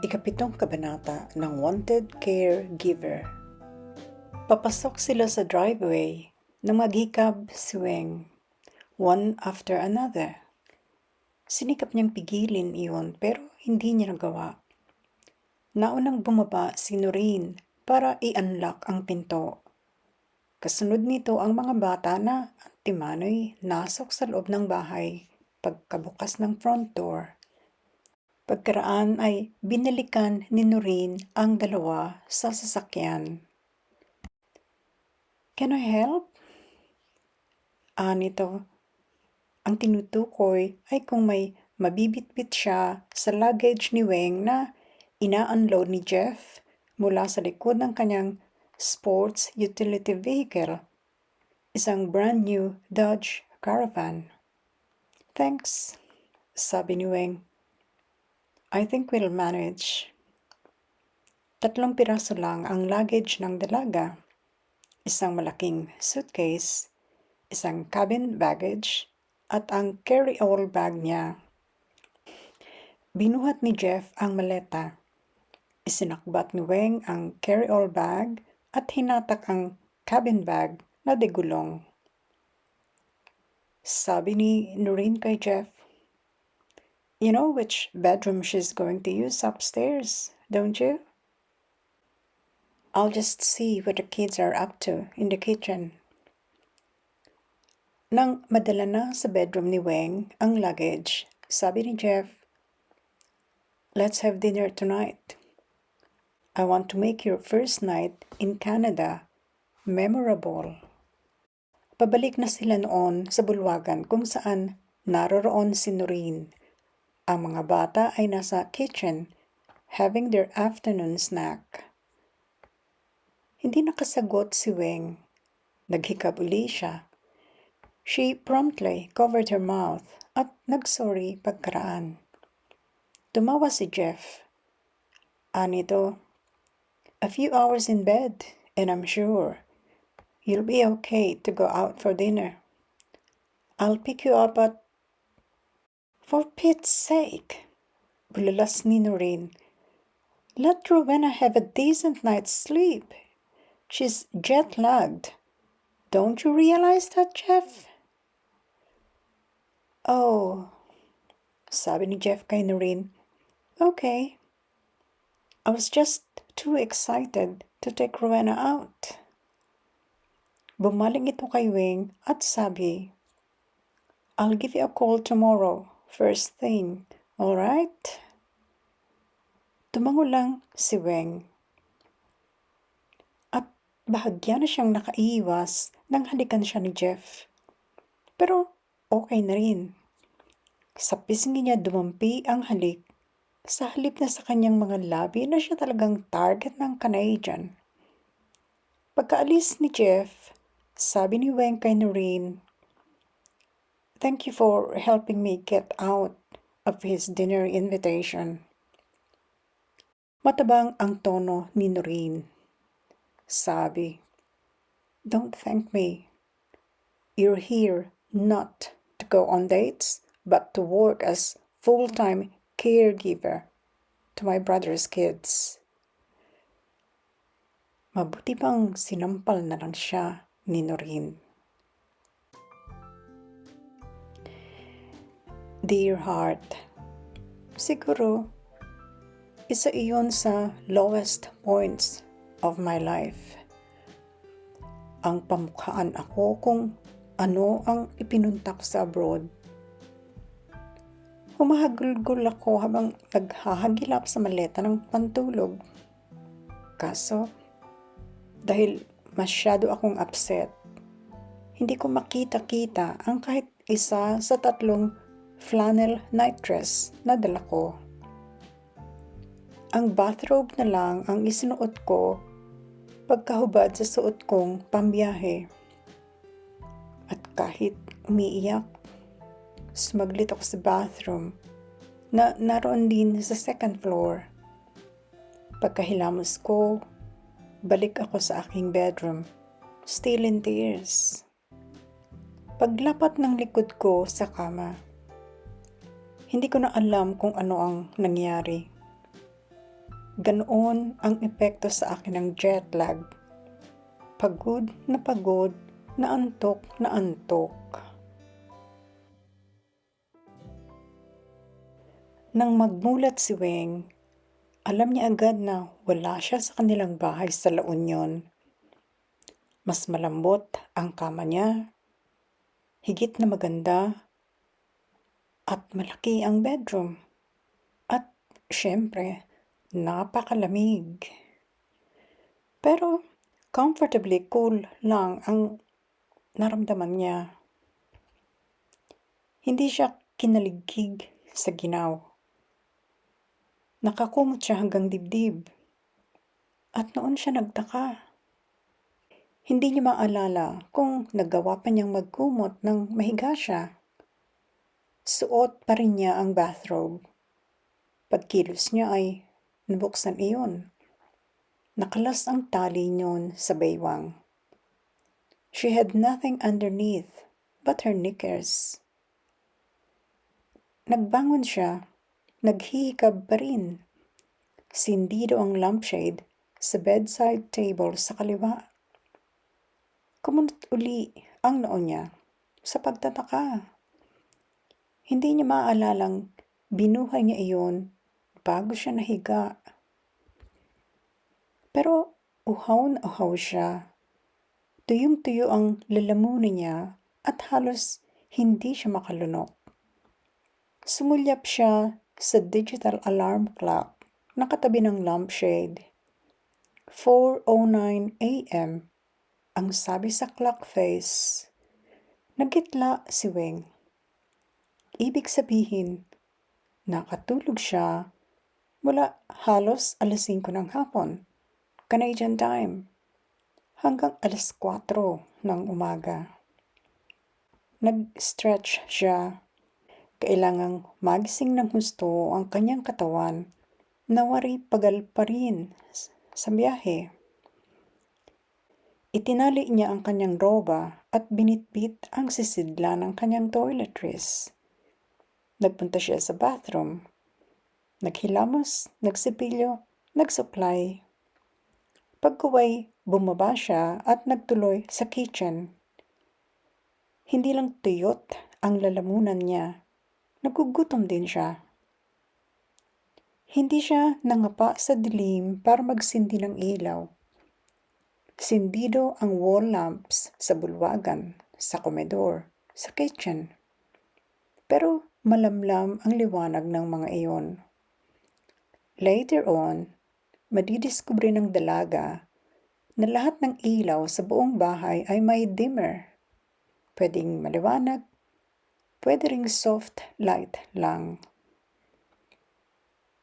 Ikapitong kabanata ng Wanted Caregiver. Papasok sila sa driveway nang maghikab si Weng, one after another. Sinikap niyang pigilin iyon pero hindi niya nagawa. Naunang bumaba si Noreen para i-unlock ang pinto. Kasunod nito ang mga bata na timano'y nasok sa loob ng bahay pagkabukas ng front door. Pagkaraan ay binalikan ni Noreen ang dalawa sa sasakyan. "Can I help?" Nito. Ang tinutukoy ay kung may mabibitbit siya sa luggage ni Weng na ina-unload ni Jeff mula sa likod ng kanyang sports utility vehicle, isang brand new Dodge Caravan. "Thanks," sabi ni Weng. "I think we'll manage." 3 piraso lang ang luggage ng dalaga. Isang malaking suitcase, isang cabin baggage, at ang carry-all bag niya. Binuhat ni Jeff ang maleta. Isinakbat ni Weng ang carry-all bag at hinatak ang cabin bag na digulong. Sabi ni Noreen kay Jeff, "You know which bedroom she's going to use upstairs, don't you?" "I'll just see what the kids are up to in the kitchen." Nang madala na sa bedroom ni Weng ang luggage, sabi ni Jeff, "Let's have dinner tonight. I want to make your first night in Canada memorable." Pabalik na sila noon sa bulwagan kung saan naroroon si Noreen. Ang mga bata ay nasa kitchen having their afternoon snack. Hindi nakasagot si Weng. Naghikab uli siya. She promptly covered her mouth at nagsorry pagkaraan. Tumawa si Jeff. Nito, "A few hours in bed and I'm sure you'll be okay to go out for dinner. I'll pick you up at..." "For Pete's sake," bulalas ni Noreen. "Let Rowena have a decent night's sleep. She's jet-lagged. Don't you realize that, Jeff?" "Oh," sabi ni Jeff kay Noreen. "Okay. I was just too excited to take Rowena out." Bumaling ito kay Weng at sabi, "I'll give you a call tomorrow, first thing, alright?" Tumango lang si Weng. At bahagya na siyang nakaiwas nang halikan siya ni Jeff. Pero okay na rin. Sa pisngi niya dumampi ang halik, sa halip na sa kanyang mga labi na siya talagang target ng Canadian. Pagkaalis ni Jeff, sabi ni Weng kay Noreen, "Thank you for helping me get out of his dinner invitation." Matabang ang tono ni Noreen. Sabi, "Don't thank me. You're here not to go on dates, but to work as full-time caregiver to my brother's kids." Mabuti pang sinampal na lang siya ni Noreen. Dear heart, siguro isa iyon sa lowest points of my life. Ang pamukhaan ako kung ano ang ipinunta ko sa abroad. Humahagulgol ako habang naghahagilap sa maleta ng pantulog. Kaso, dahil masyado akong upset, hindi ko makita-kita ang kahit isa sa 3 flannel night dress na dala ko. Ang bathrobe na lang ang isinuot ko pagkahubad sa suot kong pambiyahe. At kahit umiiyak, sumaglit ako sa bathroom na naroon din sa 2nd floor. Pagkahilamos ko, balik ako sa aking bedroom, still in tears. Paglapat ng likod ko sa kama, hindi ko na alam kung ano ang nangyari. Ganoon ang epekto sa akin ng jet lag. Pagod, na antok na antok. Nang magmulat si Weng, alam niya agad na wala siya sa kanilang bahay sa La Union. Mas malambot ang kama niya, higit na maganda, at malaki ang bedroom. At syempre, napakalamig. Pero comfortably cool lang ang naramdaman niya. Hindi siya kinaligkig sa ginaw. Nakakumot siya hanggang dibdib. At noon siya nagtaka. Hindi niya maalala kung nagawa pa niyang magkumot nang mahiga siya. Suot pa rin niya ang bathrobe. Pagkilos niya ay nabuksan iyon. Nakalas ang tali niyon sa baywang. She had nothing underneath but her knickers. Nagbangon siya, naghihikab pa rin. Sindido ang lampshade sa bedside table sa kaliwa. Kumunot uli ang noo niya sa pagtataka. Hindi niya maaalalang binuhay niya iyon bago siya nahiga. Pero uhaw na uhaw siya. Tuyong-tuyo ang lalamunan niya at halos hindi siya makalunok. Sumulyap siya sa digital alarm clock na katabi ng lampshade. 4:09 a.m. ang sabi sa clock face. Nagitla si Weng. Ibig sabihin, nakatulog siya mula halos 5:00 ng hapon, Canadian time, hanggang 4:00 ng umaga. Nag-stretch siya. Kailangang magising ng husto ang kanyang katawan na wari pagal pa rin sa biyahe. Itinali niya ang kanyang roba at binitbit ang sisidla ng kanyang toiletries. Nagpunta siya sa bathroom. Naghilamos, nagsipilyo, nagsuklay. Pagkuway, bumaba siya at nagtuloy sa kitchen. Hindi lang tuyot ang lalamunan niya, nagugutom din siya. Hindi siya nangapa sa dilim para magsindi ng ilaw. Sindido ang wall lamps sa bulwagan, sa komedor, sa kitchen. Pero malamlam ang liwanag ng mga iyon. Later on, madidiskubre ng dalaga na lahat ng ilaw sa buong bahay ay may dimmer. Pwedeng maliwanag, pwede ring soft light lang.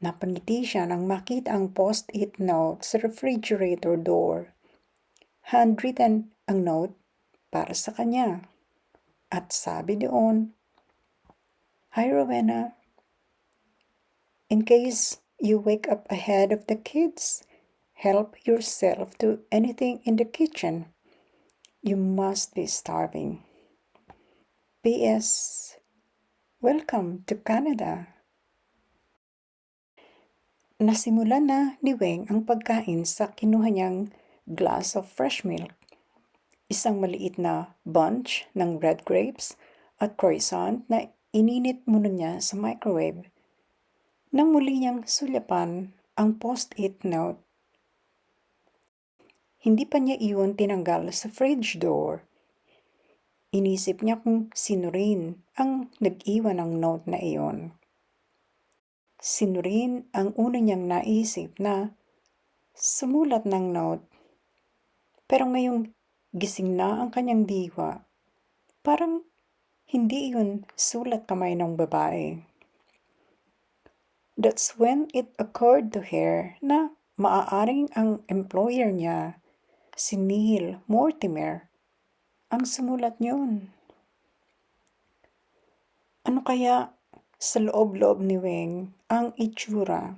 Napangiti siya nang makita ang post-it note sa refrigerator door. Handwritten ang note para sa kanya. At sabi doon, "Hi Rowena, in case you wake up ahead of the kids, help yourself to anything in the kitchen. You must be starving. P.S. Welcome to Canada." Nasimulan na ni Weng ang pagkain sa kinuha niyang glass of fresh milk, isang maliit na bunch ng red grapes at croissant na ininit muna niya sa microwave. Nang muli niyang sulyapan ang post-it note, hindi pa niya iyon tinanggal sa fridge door. Inisip niya kung sino rin ang nag-iwan ng note na iyon. Sino rin ang una niyang naisip na sumulat ng note. Pero ngayong gising na ang kanyang diwa, parang hindi iyon sulat kamay ng babae. That's when it occurred to her na maaaring ang employer niya, si Neil Mortimer, ang sumulat niyon. Ano kaya sa loob-loob ni Weng ang itsura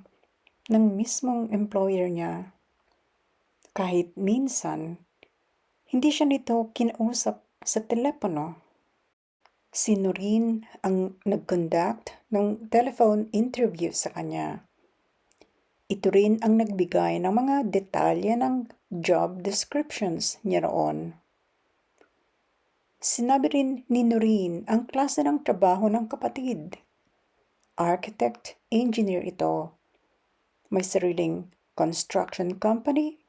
ng mismong employer niya? Kahit minsan, hindi siya nito kinausap sa telepono. Sino rin ang nag-conduct ng telephone interview sa kanya? Ito rin ang nagbigay ng mga detalye ng job descriptions niya roon. Sinabi rin ni Noreen ang klase ng trabaho ng kapatid. Architect, engineer ito. May sariling construction company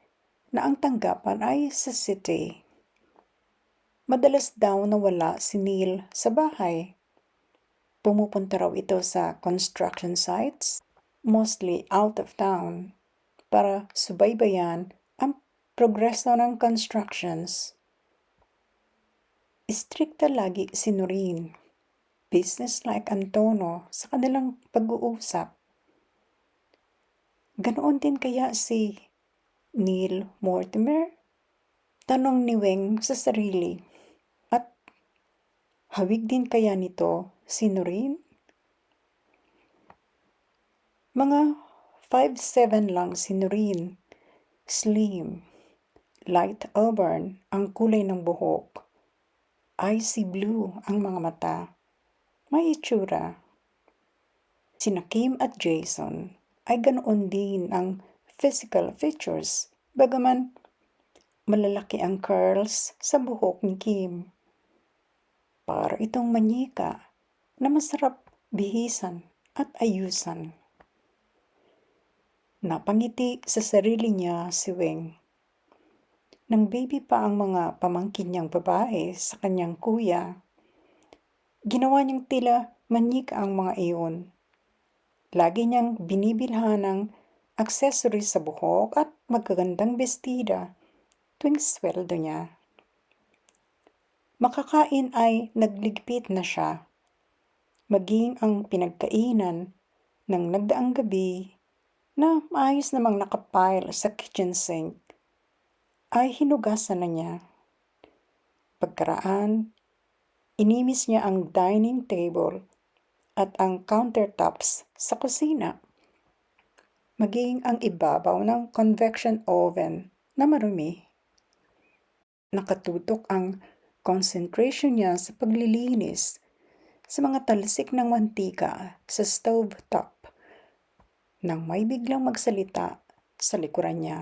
na ang tanggapan ay sa city. Madalas daw nawala si Neil sa bahay. Pumupunta raw ito sa construction sites, mostly out of town, para subaybayan ang progreso ng constructions. Istrikta lagi si Noreen. Business-like ang tono sa kanilang pag-uusap. Ganoon din kaya si Neil Mortimer? Tanong ni Weng sa sarili. At hawig din kaya nito si Noreen? Mga 5'7" lang si Noreen. Slim. Light auburn ang kulay ng buhok. Icy blue ang mga mata. May itsura. Sina Kim at Jason ay ganoon din ang physical features, bagaman malalaki ang curls sa buhok ni Kim. Para itong manyika na masarap bihisan at ayusan. Napangiti sa sarili niya si Weng. Nang baby pa ang mga pamangkin niyang babae sa kanyang kuya, ginawa niyang tila manyika ang mga iyon. Lagi niyang binibilhan ng accessories sa buhok at magagandang bestida tuwing sweldo niya. Makakain ay nagligpit na siya. Maging ang pinagkainan ng nagdaang gabi na maayos namang nakapile sa kitchen sink ay hinugasan na niya. Pagkaraan, inimis niya ang dining table at ang countertops sa kusina. Maging ang ibabaw ng convection oven na marumi. Nakatutok ang concentration niya sa paglilinis sa mga talsik ng mantika sa stove top nang may biglang magsalita sa likuran niya.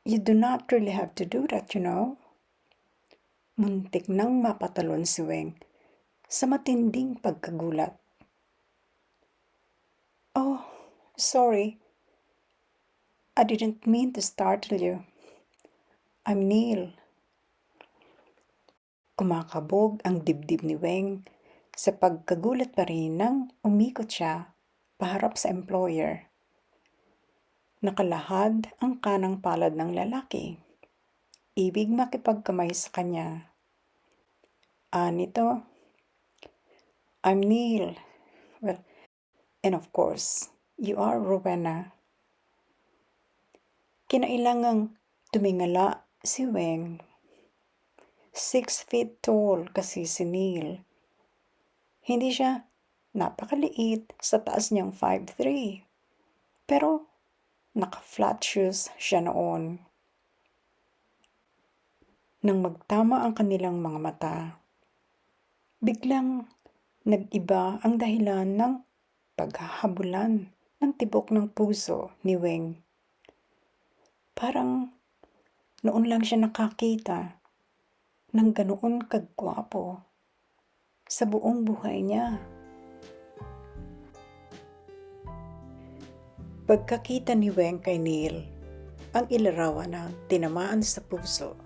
You do not really have to do that, you know. Muntik nang mapatalon si Weng sa matinding pagkagulat. Oh, sorry. I didn't mean to startle you. I'm Neil. Kumakabog ang dibdib ni Weng sa pagkagulat pa rin nang umikot siya paharap sa employer. Nakalahad ang kanang palad ng lalaki. Ibig makipagkamay sa kanya. Nito, I'm Neil. Well, and of course, you are Rowena. Kinailangang tumingala si Weng. 6 feet tall kasi si Neil. Hindi siya napakaliit sa taas niyang 5'3". Pero naka-flat shoes siya noon. Nang magtama ang kanilang mga mata, biglang nag-iba ang dahilan ng paghahabulan ng tibok ng puso ni Weng. Parang noon lang siya nakakita ng ganoon kagwapo sa buong buhay niya. Pagkakita ni Weng kay Neil, ang ilarawan na tinamaan sa puso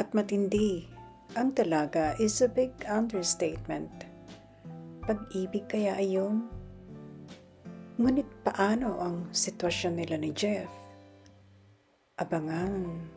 at matindi ang dalaga is a big understatement. Pag-ibig kaya ayon? Ngunit paano ang sitwasyon nila ni Jeff? Abangan.